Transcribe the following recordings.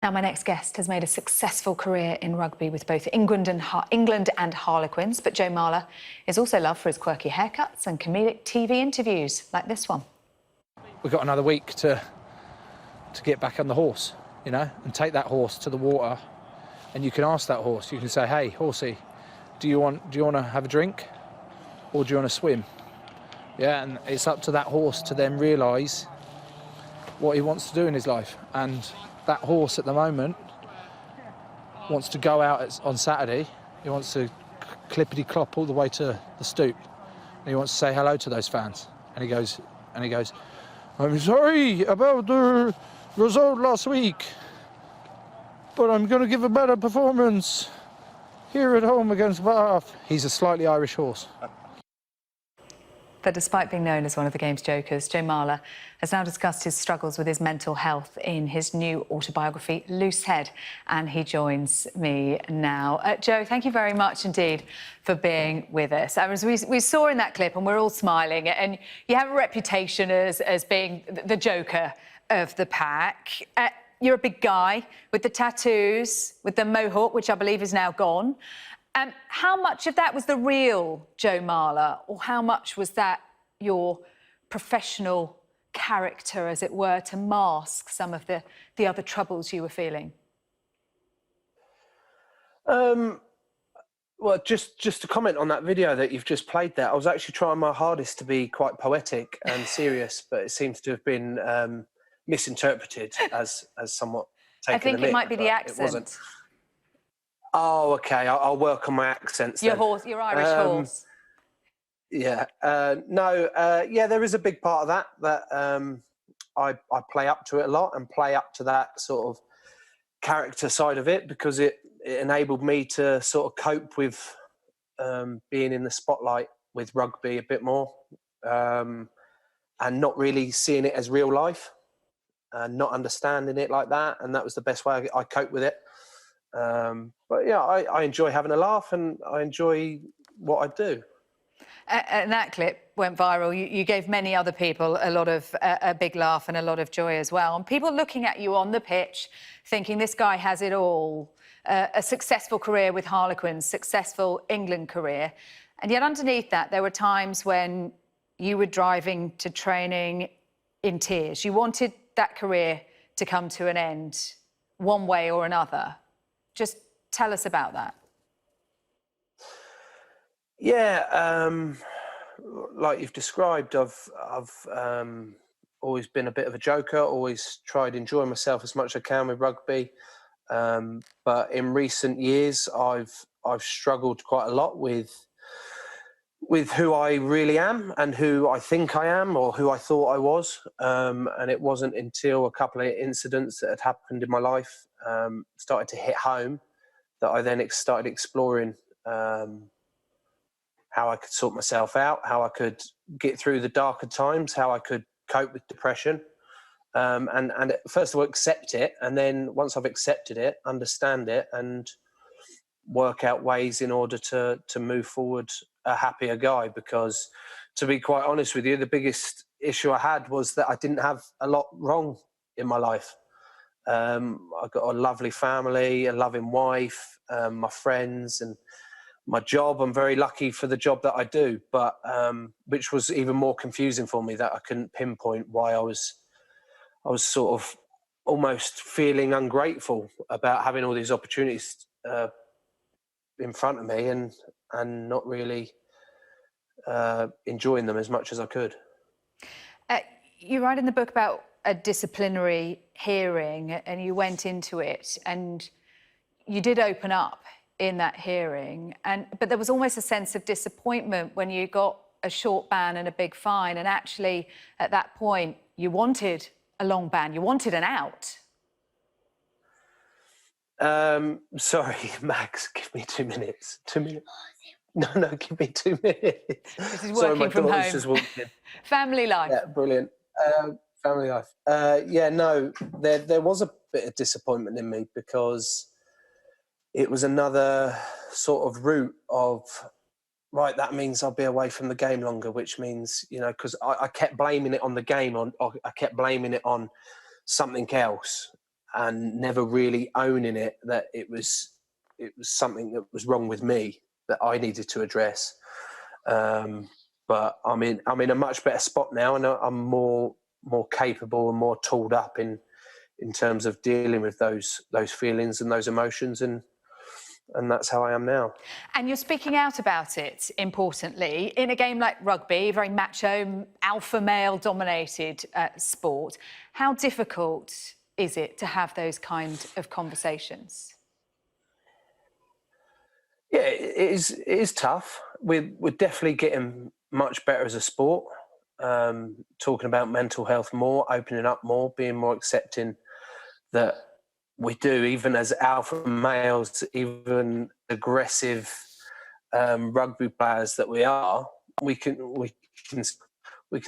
Now, my next guest has made a successful career in rugby with both England and Harlequins, but Joe Marler is also loved for his quirky haircuts and comedic TV interviews like this one. We've got another week to get back on the horse, you know, and take that horse to the water. And you can ask that horse, you can say, hey, horsey, do you want to have a drink or do you want to swim? Yeah, and it's up to that horse to then realise what he wants to do in his life. And that horse at the moment wants to go out on Saturday. He wants to clippity-clop all the way to the stoop. And he wants to say hello to those fans. And he goes, I'm sorry about the result last week, but I'm going to give a better performance here at home against Bath. He's a slightly Irish horse. But despite being known as one of the game's jokers, Joe Marler has now discussed his struggles with his mental health in his new autobiography, Loose Head, and he joins me now. Joe, thank you very much indeed for being with us. As we saw in that clip, and we're all smiling, and you have a reputation as being the joker of the pack. You're a big guy with the tattoos, with the mohawk, which I believe is now gone. How much of that was the real Joe Marler, or how much was that your professional character, as it were, to mask some of the other troubles you were feeling? Well, just to comment on that video that you've just played there, I was actually trying my hardest to be quite poetic and serious, but it seems to have been misinterpreted as somewhat taken I think the mick, it might be the accent. It wasn't. Oh, okay. I'll work on my accents. Your Irish horse. Yeah. Yeah, there is a big part of that I play up to it a lot and play up to that sort of character side of it, because it enabled me to sort of cope with being in the spotlight with rugby a bit more, and not really seeing it as real life and not understanding it like that. And that was the best way I coped with it. But yeah, I enjoy having a laugh and I enjoy what I do. And that clip went viral. You gave many other people a lot of a big laugh and a lot of joy as well. And people looking at you on the pitch thinking this guy has it all. A successful career with Harlequins, successful England career. And yet underneath that, there were times when you were driving to training in tears. You wanted that career to come to an end one way or another. Just tell us about that. Yeah, like you've described, I've always been a bit of a joker, always tried enjoying myself as much as I can with rugby. But in recent years, I've struggled quite a lot with who I really am and who I think I am, or who I thought I was. And it wasn't until a couple of incidents that had happened in my life started to hit home that I then started exploring how I could sort myself out, how I could get through the darker times, how I could cope with depression. And first of all, accept it. And then once I've accepted it, understand it and work out ways in order to move forward a happier guy. Because to be quite honest with you, the biggest issue I had was that I didn't have a lot wrong in my life. I've got a lovely family, a loving wife, my friends and my job. I'm very lucky for the job that I do, but which was even more confusing for me, that I couldn't pinpoint why I was sort of almost feeling ungrateful about having all these opportunities in front of me and not really enjoying them as much as I could. You write in the book about a disciplinary hearing, and you went into it and you did open up in that hearing, but there was almost a sense of disappointment when you got a short ban and a big fine, and actually at that point you wanted a long ban, you wanted an out. Sorry, Max, give me 2 minutes. 2 minutes. No, give me 2 minutes. This is Sorry, working my from daughter's home. just walked in. Family life. Yeah, brilliant. Family life. Yeah, no, there was a bit of disappointment in me, because it was another sort of route of, right, that means I'll be away from the game longer, which means, you know, because I kept blaming it on the game, I kept blaming it on something else. never really owning it, that it was something that was wrong with me that I needed to address. But I'm in a much better spot now, and I'm more capable and more tooled up in terms of dealing with those feelings and those emotions, and that's how I am now. And you're speaking out about it, importantly, in a game like rugby, a very macho, alpha male-dominated sport. How difficult is it to have those kind of conversations? Yeah, it is tough. We're definitely getting much better as a sport. Talking about mental health more, opening up more, being more accepting that we do, even as alpha males, even aggressive rugby players that we are, we can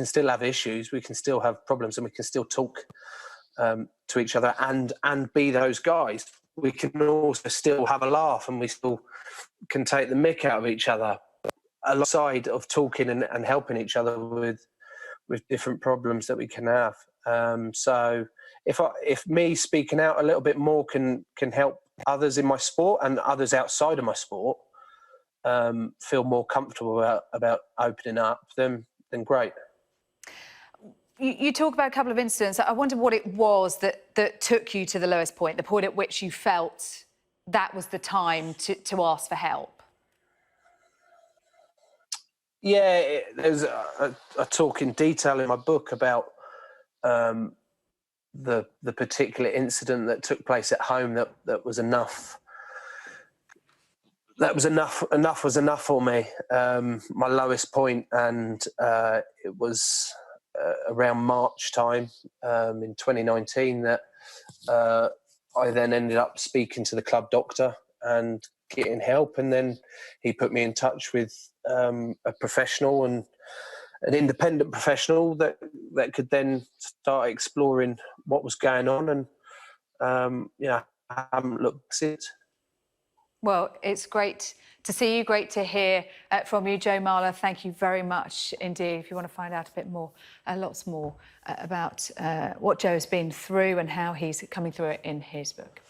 still have issues, we can still have problems, and we can still talk to each other and be those guys. We can also still have a laugh, and we still can take the mick out of each other, alongside of talking and helping each other with different problems that we can have. So if me speaking out a little bit more can help others in my sport and others outside of my sport feel more comfortable about opening up, then great. You talk about a couple of incidents. I wonder what it was that took you to the lowest point, the point at which you felt that was the time to ask for help. Yeah, there's a talk in detail in my book about the particular incident that took place at home that was enough. That was enough. Enough was enough for me. My lowest point, and it was around March time in 2019 that I then ended up speaking to the club doctor and getting help, and then he put me in touch with a professional, and an independent professional that could then start exploring what was going on, and I haven't looked since. Well, it's great to see you, great to hear from you, Joe Marler. Thank you very much indeed. If you want to find out a bit more, lots more about what Joe has been through and how he's coming through it in his book.